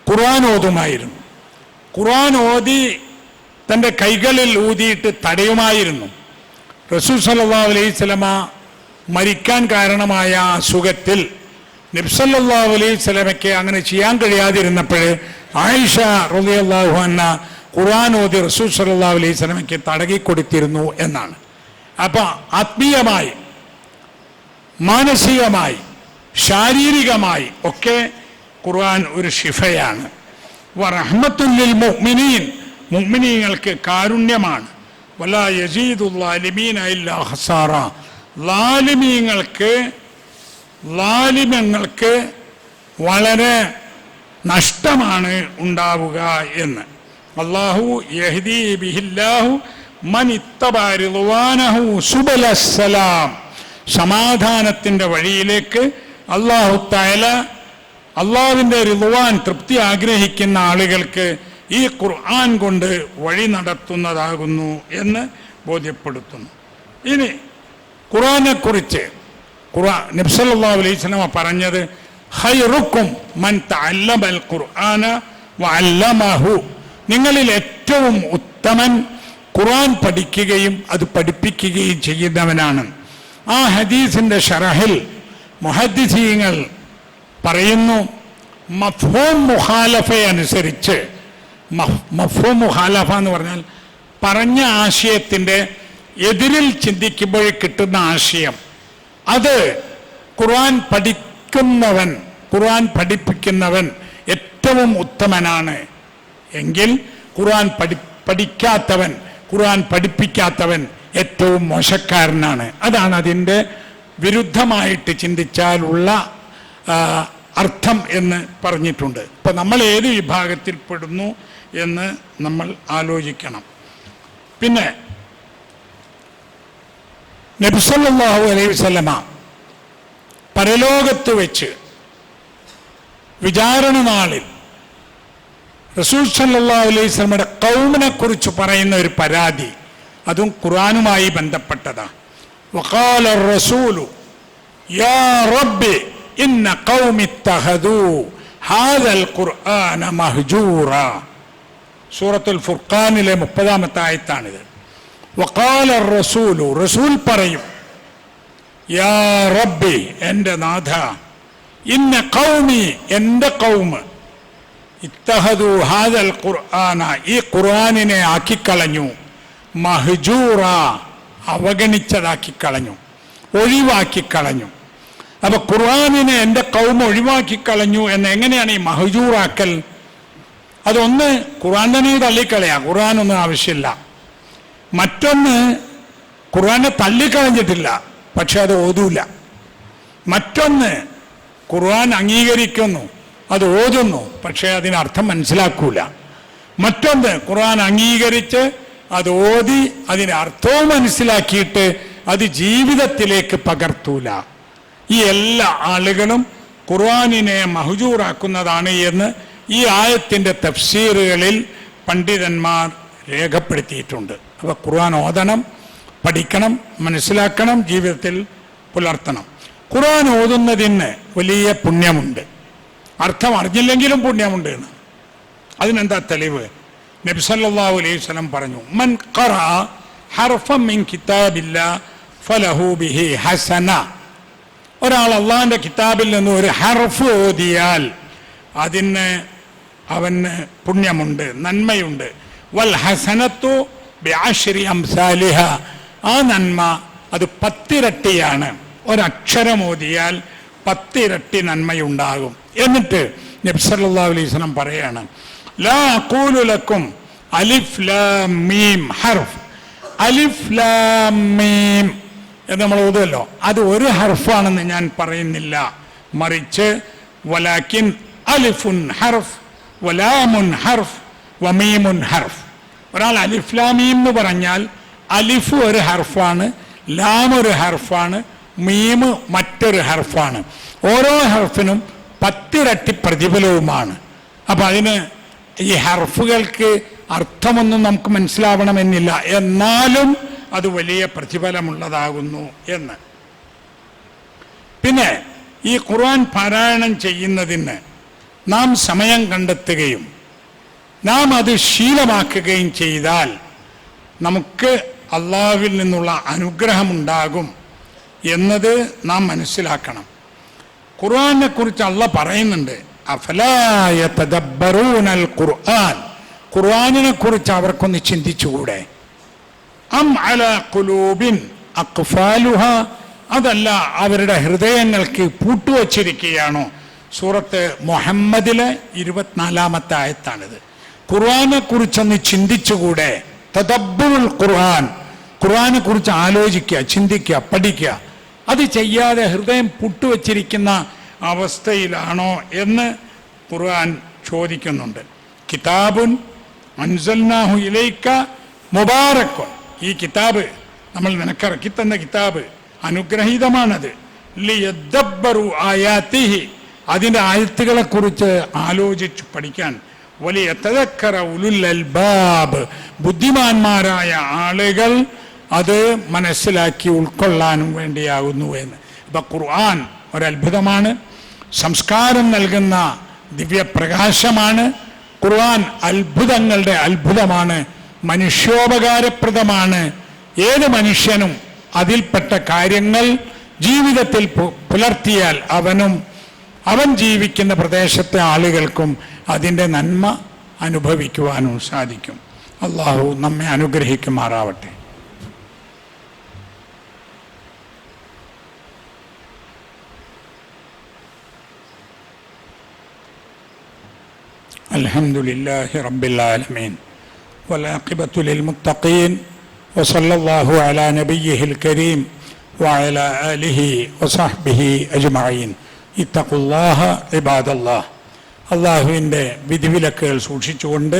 ഖുർആൻ ഓതുമായിരുന്നു. ഖുർആൻ ഓതി തൻ്റെ കൈകളിൽ ഊതിയിട്ട് തടയുമായിരുന്നു. റസൂൽ സല്ലല്ലാഹു അലൈഹി വസല്ലം മരിക്കാൻ കാരണമായ അസുഖത്തിൽ നബി സല്ലല്ലാഹു അലൈഹി വസല്ലമയ്ക്ക് അങ്ങനെ ചെയ്യാൻ കഴിയാതിരുന്നപ്പോൾ ആയിഷ റളിയല്ലാഹു അൻഹ ഖുർആൻ ഓതി റസൂൽ സല്ലല്ലാഹു അലൈഹി വസല്ലമയ്ക്ക് തടകിക്കൊടുത്തിരുന്നു എന്നാണ്. അപ്പോൾ ആത്മീയമായി, മാനസികമായി, ശാരീരികമായി ഒക്കെ ഖുർആൻ ഒരു ഷിഫയാണ്. വറഹ്മത്തുൽ ലിൽ മുഅ്മിനീൻ, മുഅ്മിനീങ്ങൾക്ക് കാരുണ്യമാണ്. വലാ യസീദുൽ ളാലിമീന ഇല്ലാ ഖസാറ, ലാലിമ്യങ്ങൾക്ക് വളരെ നഷ്ടമാണ് ഉണ്ടാവുക എന്ന്. അല്ലാഹു യഹ്ദി ബിഹില്ലാഹു മനിത്തബഅ റിദ്വാനഹു സുബലസ്സലാം, സമാധാനത്തിൻ്റെ വഴിയിലേക്ക് അല്ലാഹു തആല അള്ളാഹുവിൻ്റെ റിദ്വാൻ, തൃപ്തി ആഗ്രഹിക്കുന്ന ആളുകൾക്ക് ഈ ഖുർആൻ കൊണ്ട് വഴി നടത്തുന്നതാകുന്നു എന്ന് ബോധ്യപ്പെടുത്തുന്നു. ഇനി ഖുർആനെക്കുറിച്ച് നബി സല്ലല്ലാഹു അലൈഹി വസല്ലം പറഞ്ഞത് ഖൈറുക്കും മൻ തഅല്ലമൽ ഖുർആന വഅല്ലമഹു, നിങ്ങളിൽ ഏറ്റവും ഉത്തമൻ ഖുർആൻ പഠിക്കുകയും അത് പഠിപ്പിക്കുകയും ചെയ്യുന്നവനാണ്. ആ ഹദീസിൻ്റെ ശറഹിൽ മുഹദ്ദിസീങ്ങൾ പറയുന്നു, മഫ്ഹൂം മുഖാലഫ അനുസരിച്ച്, മഫ്ഹൂം മുഖാലഫ എന്ന് പറഞ്ഞാൽ പറഞ്ഞ ആശയത്തിൻ്റെ എതിരിൽ ചിന്തിക്കുമ്പോൾ കിട്ടുന്ന ആശയം, അത് ഖുർആൻ പഠിക്കുന്നവൻ, ഖുർആൻ പഠിപ്പിക്കുന്നവൻ ഏറ്റവും ഉത്തമനാണ് എങ്കിൽ ഖുർആൻ പഠിക്കാത്തവൻ, ഖുർആൻ പഠിപ്പിക്കാത്തവൻ ഏറ്റവും മോശക്കാരനാണ്. അതാണ് അതിൻ്റെ വിരുദ്ധമായിട്ട് ചിന്തിച്ചാലുള്ള അർത്ഥം എന്ന് പറഞ്ഞിട്ടുണ്ട്. ഇപ്പം നമ്മൾ ഏത് വിഭാഗത്തിൽ പെടുന്നു എന്ന് നമ്മൾ ആലോചിക്കണം. പിന്നെ നബി സല്ലല്ലാഹു അലൈഹി വസല്ലമ പരലോകത്ത് വെച്ച് വിചാരണ നാളിൽ റസൂൽ സല്ലല്ലാഹു അലൈഹി വസല്ലമയുടെ ഖൗമിനെ കുറിച്ച് പറയുന്ന ഒരു പരാതി, അതും ഖുർആനുമായി ബന്ധപ്പെട്ടതാണ്. വഖാല റസൂലു യാ റബ്ബി ഇന്ന ഖൗമി ഇത്തഖദൂ ഹാദൽ ഖുർആന മഹ്ജൂറ. സൂറത്തുൽ ഫുർഖാനിലെ 30-ാമത്തെ ആയത്താണിത്. വഖാല റസൂലു, റസൂൽ പറയും, യാ റബ്ബി, എൻ്റെ നാഥ, ഇന്ന ഖൗമി, എൻ്റെ ഖൗമ്, ഇത്തഖദൂ ഹാദൽ ഖുർആന, ഈ ഖുർആനിനെ ആക്കിക്കളഞ്ഞു, മഹ്ജൂറ, അവഗണിച്ചതാക്കിക്കളഞ്ഞു, ഒഴിവാക്കിക്കളഞ്ഞു. അപ്പൊ ഖുർആനിനെ എൻ്റെ ഖൗമ് ഒഴിവാക്കിക്കളഞ്ഞു എന്ന് എങ്ങനെയാണ് ഈ മഹ്ജൂറാക്കൽ? അതൊന്ന് ഖുർആൻ തന്നെ തള്ളിക്കളയാ, ഖുർആനൊന്നും ആവശ്യമില്ല. മറ്റൊന്ന് ഖുർആനെ തള്ളിക്കളഞ്ഞിട്ടില്ല, പക്ഷെ അത് ഓതൂല. മറ്റൊന്ന് ഖുർആൻ അംഗീകരിക്കുന്നു, അത് ഓതുന്നു, പക്ഷെ അതിനർത്ഥം മനസ്സിലാക്കൂല. മറ്റൊന്ന് ഖുർആൻ അംഗീകരിച്ച് അത് ഓതി അതിന് അർത്ഥവും മനസ്സിലാക്കിയിട്ട് അത് ജീവിതത്തിലേക്ക് പകർത്തൂല. ഈ എല്ലാ ആളുകളും ഖുർആനിനെ മഹ്ജൂറാക്കുന്നതാണ് എന്ന് ഈ ആയത്തിൻ്റെ തഫ്സീറുകളിൽ പണ്ഡിതന്മാർ രേഖപ്പെടുത്തിയിട്ടുണ്ട്. അപ്പോൾ ഖുർആൻ ഓതണം, പഠിക്കണം, മനസ്സിലാക്കണം, ജീവിതത്തിൽ പുലർത്തണം. ഖുർആൻ ഓതുന്നതിന് വലിയ പുണ്യമുണ്ട്. അർത്ഥം അറിഞ്ഞില്ലെങ്കിലും പുണ്യമുണ്ട് എന്ന്. അതിനെന്താ തെളിവ്? നബി സല്ലല്ലാഹു അലൈഹി വസല്ലം പറഞ്ഞു, മൻ ഖറഅ ഹർഫൻ മിൻ കിതാബില്ലാ ഫലഹു ബിഹി ഹസന. ഒരാൾ അള്ളാഹിൻ്റെ കിതാബിൽ നിന്ന് ഒരു ഹർഫ് ഓതിയാൽ അതിന് അവന് പുണ്യമുണ്ട്, നന്മയുണ്ട്. വൽ ഹസനത്തു ബിഅശ്രി അംസാലിഹ. ആ നന്മ അത് 10 ഇരട്ടിയാണ്. ഒരക്ഷരം ഓതിയാൽ 10 ഇരട്ടി നന്മയുണ്ടാകും. എന്നിട്ട് നബി സല്ലല്ലാഹു അലൈഹി വസല്ലം പറയാണ്, ലാ അഖൂലു ലക്കും അലിഫ് ലാം മീം ഹർഫ്. അലിഫ് ലാം മീം എന്ന് നമ്മൾ ഓതുമല്ലോ, അത് ഒരു ഹർഫാണെന്ന് ഞാൻ പറയുന്നില്ല. മറിച്ച് വലാകിൻ അലിഫുൻ ഹർഫ് വലാമുൻ ഹർഫ് വമീമുൻ ഹർഫ്. ഒരാൾ അലിഫ് ലാം മീം എന്ന് പറഞ്ഞാൽ അലിഫ് ഒരു ഹർഫാണ്, ലാം ഒരു ഹർഫാണ്, മീം മറ്റൊരു ഹർഫാണ്. ഓരോ ഹർഫിനും 10 ഇരട്ടി പ്രതിഫലവുമാണ്. അപ്പം അതിന് ഈ ഹർഫുകൾക്ക് അർത്ഥമൊന്നും നമുക്ക് മനസ്സിലാവണമെന്നില്ല, എന്നാലും അത് വലിയ പ്രതിഫലമുള്ളതാകുന്നു എന്ന്. പിന്നെ ഈ ഖുർആൻ പാരായണം ചെയ്യുന്നതിന് നാം സമയം കണ്ടെത്തുകയും നാം അത് ശീലമാക്കുകയും ചെയ്താൽ നമുക്ക് അള്ളാഹുവിൽ നിന്നുള്ള അനുഗ്രഹമുണ്ടാകും എന്നത് നാം മനസ്സിലാക്കണം. ഖുർആനെ കുറിച്ച് അള്ളാഹ് പറയുന്നുണ്ട്, അഫലാ യതദബ്ബറൂനൽ ഖുർആൻ. ഖുർആനിനെ കുറിച്ച് അവർക്കൊന്ന് ചിന്തിച്ചുകൂടെ? അം അലാ ഖുലൂബിൻ അഖ്ഫാലുഹ. അതല്ല, അവരുടെ ഹൃദയങ്ങൾക്ക് പൂട്ടുവച്ചിരിക്കുകയാണോ? സൂറത്ത് മുഹമ്മദിലെ 24-ാമത്തെ ആയത്താണിത്. ഖുർആനെ കുറിച്ചൊന്ന് ചിന്തിച്ചുകൂടെ? തദബ്ബുറുൽ ഖുർആൻ. ഖുർആനെ കുറിച്ച് ആലോചിക്കുക, ചിന്തിക്കുക, പഠിക്കുക. അത് ചെയ്യാതെ ഹൃദയം പുട്ടുവച്ചിരിക്കുന്ന അവസ്ഥയിലാണോ എന്ന് ഖുർആൻ ചോദിക്കുന്നുണ്ട്. കിതാബുൻ അൻസൽനാഹു ഇലൈക മുബാറക്കുൻ. ഈ കിതാബ്, നമ്മൾ നിനക്കിറക്കി തന്ന കിതാബ് അനുഗ്രഹീതമാണത്. ലിയദ്ദബ്ബറു ആയാതിഹി. അതിൻ്റെ ആയത്തുകളെ കുറിച്ച് ആലോചിച്ച് പഠിക്കാൻ. വലിയതദക്കറ ഉലുൽ അൽബാബ്. ബുദ്ധിമാന്മാരായ ആളുകൾ അത് മനസ്സിലാക്കി ഉൾക്കൊള്ളാനും വേണ്ടിയാകുന്നു എന്ന്. ഇപ്പം ഖുർആൻ ഒരത്ഭുതമാണ്, സംസ്കാരം നൽകുന്ന ദിവ്യപ്രകാശമാണ്. ഖുർആൻ അത്ഭുതങ്ങളുടെ അത്ഭുതമാണ്, മനുഷ്യോപകാരപ്രദമാണ്. ഏത് മനുഷ്യനും അതിൽപ്പെട്ട കാര്യങ്ങൾ ജീവിതത്തിൽ പുലർത്തിയാൽ അവൻ ജീവിക്കുന്ന പ്രദേശത്തെ ആളുകൾക്കും അതിൻ്റെ നന്മ അനുഭവിക്കുവാനും സാധിക്കും. അള്ളാഹു നമ്മെ അനുഗ്രഹിക്കുമാറാവട്ടെ. അൽഹംദുലില്ലാഹി റബ്ബിൽ ആലമീൻ വൽആഖിബത്തു ലിൽമുത്തഖീൻ വസല്ലല്ലാഹു അലാ നബിയ്യിഹിൽ കരീം വഅലാ ആലിഹി വസഹ്ബിഹി അജ്മഈൻ. ഇത്തഖുല്ലാഹ ഇബാദല്ലാഹ്. അള്ളാഹുവിൻ്റെ വിധിവിലക്കുകൾ സൂക്ഷിച്ചുകൊണ്ട്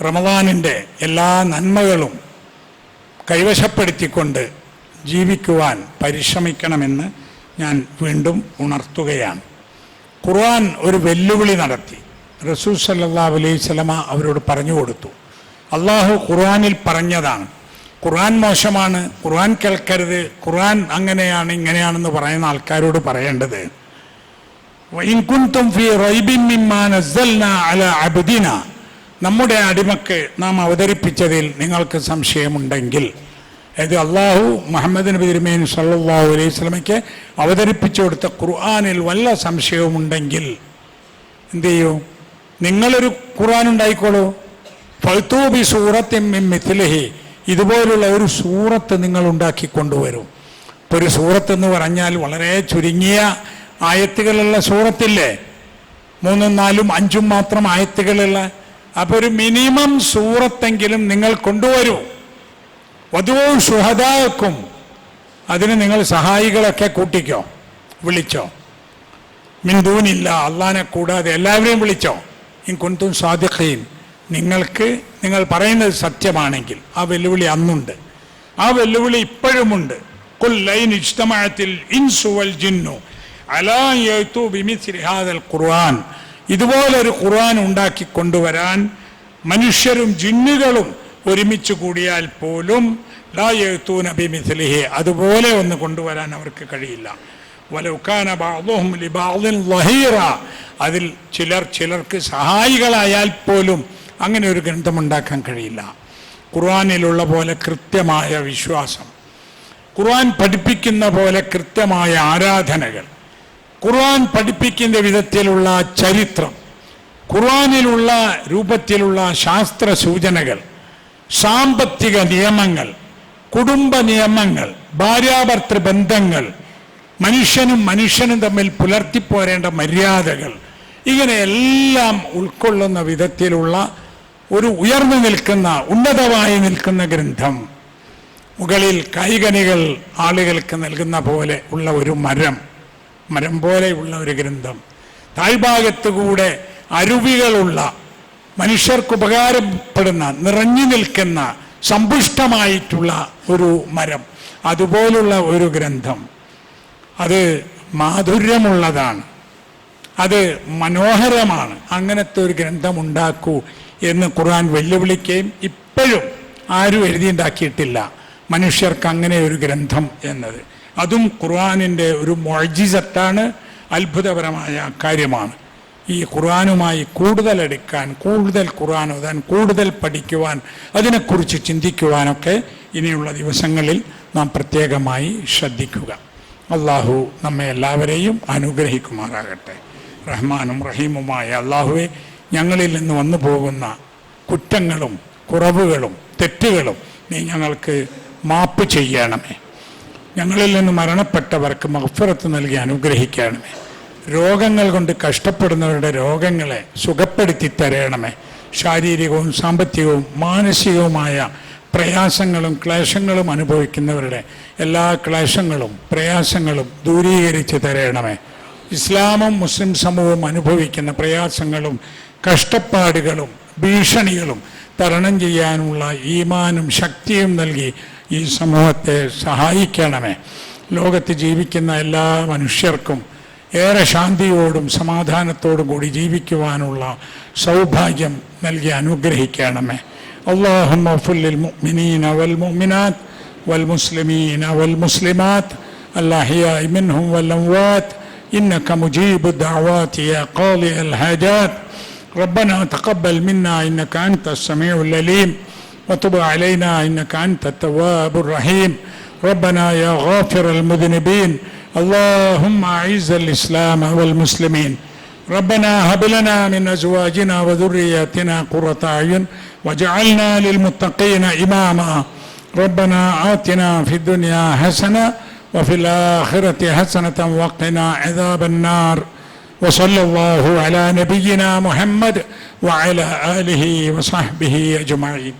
റമദാനിൻ്റെ എല്ലാ നന്മകളും കൈവശപ്പെടുത്തിക്കൊണ്ട് ജീവിക്കുവാൻ പരിശ്രമിക്കണമെന്ന് ഞാൻ വീണ്ടും ഉണർത്തുകയാണ്. ഖുർആൻ ഒരു വെല്ലുവിളി നടത്തി. റസൂൽ സല്ലല്ലാഹു അലൈഹി വസല്ലമ അവരോട് പറഞ്ഞു കൊടുത്തു. അള്ളാഹു ഖുർആനിൽ പറഞ്ഞതാണ്. ഖുർആൻ മോശമാണ്, ഖുർആൻ കേൾക്കരുത്, ഖുർആൻ അങ്ങനെയാണ് ഇങ്ങനെയാണെന്ന് പറയുന്ന ആൾക്കാരോട് പറയേണ്ടത്, വഇൻ കുൻതും ഫീ റൈബിൻ മിമ്മാ നസ്സൽനാ അലാ അബ്ദിനാ. നമ്മുടെ അടിമക്ക് നാം അവതരിപ്പിച്ചതിൽ നിങ്ങൾക്ക് സംശയമുണ്ടെങ്കിൽ, ഇത് അള്ളാഹു മുഹമ്മദ് നബി തിരുമേനി സല്ലല്ലാഹു അലൈഹി വസല്ലമയ്ക്ക് അവതരിപ്പിച്ചു കൊടുത്ത ഖുർആനിൽ വല്ല സംശയവുമുണ്ടെങ്കിൽ എന്ത് ചെയ്യൂ? നിങ്ങളൊരു ഖുർആൻ ഉണ്ടായിക്കോളൂ. ഫഅ്തൂ ബി സൂറത്തിൻ മിൻ മിത്ലിഹി. ഇതുപോലുള്ള ഒരു സൂറത്ത് നിങ്ങൾ ഉണ്ടാക്കി കൊണ്ടുവരും. ഇപ്പോൾ ഒരു സൂറത്ത് എന്ന് പറഞ്ഞാൽ വളരെ ചുരുങ്ങിയ ആയത്തുകളുള്ള സൂറത്തില്ലേ, 3, 4, 5 മാത്രം ആയത്തുകളുള്ള. അപ്പോൾ ഒരു മിനിമം സൂറത്തെങ്കിലും നിങ്ങൾ കൊണ്ടുവരൂ. വധൂ ശുഹദാക്കും. അതിന് നിങ്ങൾ സഹായികളൊക്കെ കൂട്ടിക്കോ, വിളിച്ചോ. മിൻ ദൂനില്ല, അള്ളാനെ കൂടാതെ എല്ലാവരെയും വിളിച്ചോ. ഇൻ കുൻതും സാദിഖീൻ. നിങ്ങൾ പറയുന്നത് സത്യമാണെങ്കിൽ. ആ വെല്ലുവിളി അന്നുണ്ട്, ആ വെല്ലുവിളി ഇപ്പോഴുമുണ്ട്. ഖുൽ ലൈൻ ഇജ്തമഅത്തിൽ ഇൻസു വൽ ജിന്നു അലാ യഅ്തു ബിമിസ്ലി ഹാദൽ ഖുർആൻ. ഇതുപോലൊരു ഖുർആൻ ഉണ്ടാക്കി കൊണ്ടുവരാൻ മനുഷ്യരും ജിന്നുകളും ഒരുമിച്ച് കൂടിയാൽ പോലും ലാ യഅ്തൂന ബിമിസ്ലിഹി, അതുപോലെ ഒന്ന് കൊണ്ടുവരാൻ അവർക്ക് കഴിയില്ല. വലൗ കാന ബഅ്ദുഹും ലിബഅ്ദിൻ ളഹീറ, അതിൽ ചിലർക്ക് സഹായികളായാൽ പോലും അങ്ങനെ ഒരു ഗ്രന്ഥമുണ്ടാക്കാൻ കഴിയില്ല. ഖുർആനിലുള്ള പോലെ കൃത്യമായ വിശ്വാസം, ഖുർആൻ പഠിപ്പിക്കുന്ന പോലെ കൃത്യമായ ആരാധനകൾ, ഖുർആൻ പഠിപ്പിക്കുന്ന വിധത്തിലുള്ള ചരിത്രം, ഖുർആനിലുള്ള രൂപത്തിലുള്ള ശാസ്ത്ര സൂചനകൾ, സാമ്പത്തിക നിയമങ്ങൾ, കുടുംബ നിയമങ്ങൾ, ഭാര്യാഭർത്തൃ ബന്ധങ്ങൾ, മനുഷ്യനും തമ്മിൽ പുലർത്തിപ്പോരേണ്ട മര്യാദകൾ, ഇങ്ങനെ എല്ലാം ഉൾക്കൊള്ളുന്ന വിധത്തിലുള്ള ഒരു ഉയർന്നു നിൽക്കുന്ന ഉന്നതമായി നിൽക്കുന്ന ഗ്രന്ഥം. മുകളിൽ കായികനികൾ ആളുകൾക്ക് നൽകുന്ന പോലെ ഉള്ള ഒരു മരം പോലെയുള്ള ഒരു ഗ്രന്ഥം, താഴ്ഭാഗത്തുകൂടെ അരുവികളുള്ള മനുഷ്യർക്ക് ഉപകാരപ്പെടുന്ന നിറഞ്ഞു നിൽക്കുന്ന സമ്പുഷ്ടമായിട്ടുള്ള ഒരു മരം, അതുപോലുള്ള ഒരു ഗ്രന്ഥം. അത് മാധുര്യമുള്ളതാണ്, അത് മനോഹരമാണ്. അങ്ങനത്തെ ഒരു ഗ്രന്ഥം ഉണ്ടാക്കൂ എന്ന് ഖുർആൻ വെല്ലുവിളിക്കുകയും ഇപ്പോഴും ആരും എഴുതിയുണ്ടാക്കിയിട്ടില്ല മനുഷ്യർക്ക് അങ്ങനെ ഒരു ഗ്രന്ഥം എന്നത്. അതും ഖുർആനിൻ്റെ ഒരു മുഅ്ജിസത്താണ്, അത്ഭുതപരമായ കാര്യമാണ്. ഈ ഖുർആനുമായി കൂടുതൽ അടുക്കാൻ, കൂടുതൽ ഖുർആൻ ഓതാൻ, കൂടുതൽ പഠിക്കുവാൻ, അതിനെക്കുറിച്ച് ചിന്തിക്കുവാനൊക്കെ ഇനിയുള്ള ദിവസങ്ങളിൽ നാം പ്രത്യേകമായി ശ്രദ്ധിക്കുക. അള്ളാഹു നമ്മെ എല്ലാവരെയും അനുഗ്രഹിക്കുമാറാകട്ടെ. റഹ്മാനും റഹീമുമായ അള്ളാഹുവെ, ഞങ്ങളിൽ നിന്ന് വന്നു പോകുന്ന കുറ്റങ്ങളും കുറവുകളും തെറ്റുകളും നീ ഞങ്ങൾക്ക് മാപ്പ് ചെയ്യണമേ. ഞങ്ങളിൽ നിന്ന് മരണപ്പെട്ടവർക്ക് മഗ്ഫിറത്ത് നൽകി അനുഗ്രഹിക്കണമേ. രോഗങ്ങൾ കൊണ്ട് കഷ്ടപ്പെടുന്നവരുടെ രോഗങ്ങളെ സുഖപ്പെടുത്തി തരണമേ. ശാരീരികവും സാമ്പത്തികവും മാനസികവുമായ പ്രയാസങ്ങളും ക്ലേശങ്ങളും അനുഭവിക്കുന്നവരുടെ എല്ലാ ക്ലേശങ്ങളും പ്രയാസങ്ങളും ദൂരീകരിച്ച് തരണമേ. ഇസ്ലാമും മുസ്ലിം സമൂഹവും അനുഭവിക്കുന്ന പ്രയാസങ്ങളും കഷ്ടപ്പാടുകളും ഭീഷണികളും തരണം ചെയ്യാനുള്ള ഈമാനും ശക്തിയും നൽകി ഈ സമൂഹത്തെ സഹായിക്കണമേ. ലോകത്ത് ജീവിക്കുന്ന എല്ലാ മനുഷ്യർക്കും ഏറെ ശാന്തിയോടും സമാധാനത്തോടും കൂടി ജീവിക്കുവാനുള്ള സൗഭാഗ്യം നൽകി അനുഗ്രഹിക്കണമേ. اللهم اغفر للمؤمنين والمؤمنات والمسلمين والمسلمات الأحياء منهم والأموات إنك مجيب الدعوات يا قاضي الحاجات. ربنا تقبل منا إنك أنت السميع العليم وتب علينا إنك أنت التواب الرحيم. ربنا يا غافر المذنبين اللهم أعز الإسلام والمسلمين. ربنا هب لنا من أزواجنا وذرياتنا قرة أعين واجعلنا للمتقين إماما. ربنا آتنا في الدنيا حسنة وفي الآخرة حسنة وقنا عذاب النار. وصلى الله على نبينا محمد وعلى آله وصحبه أجمعين.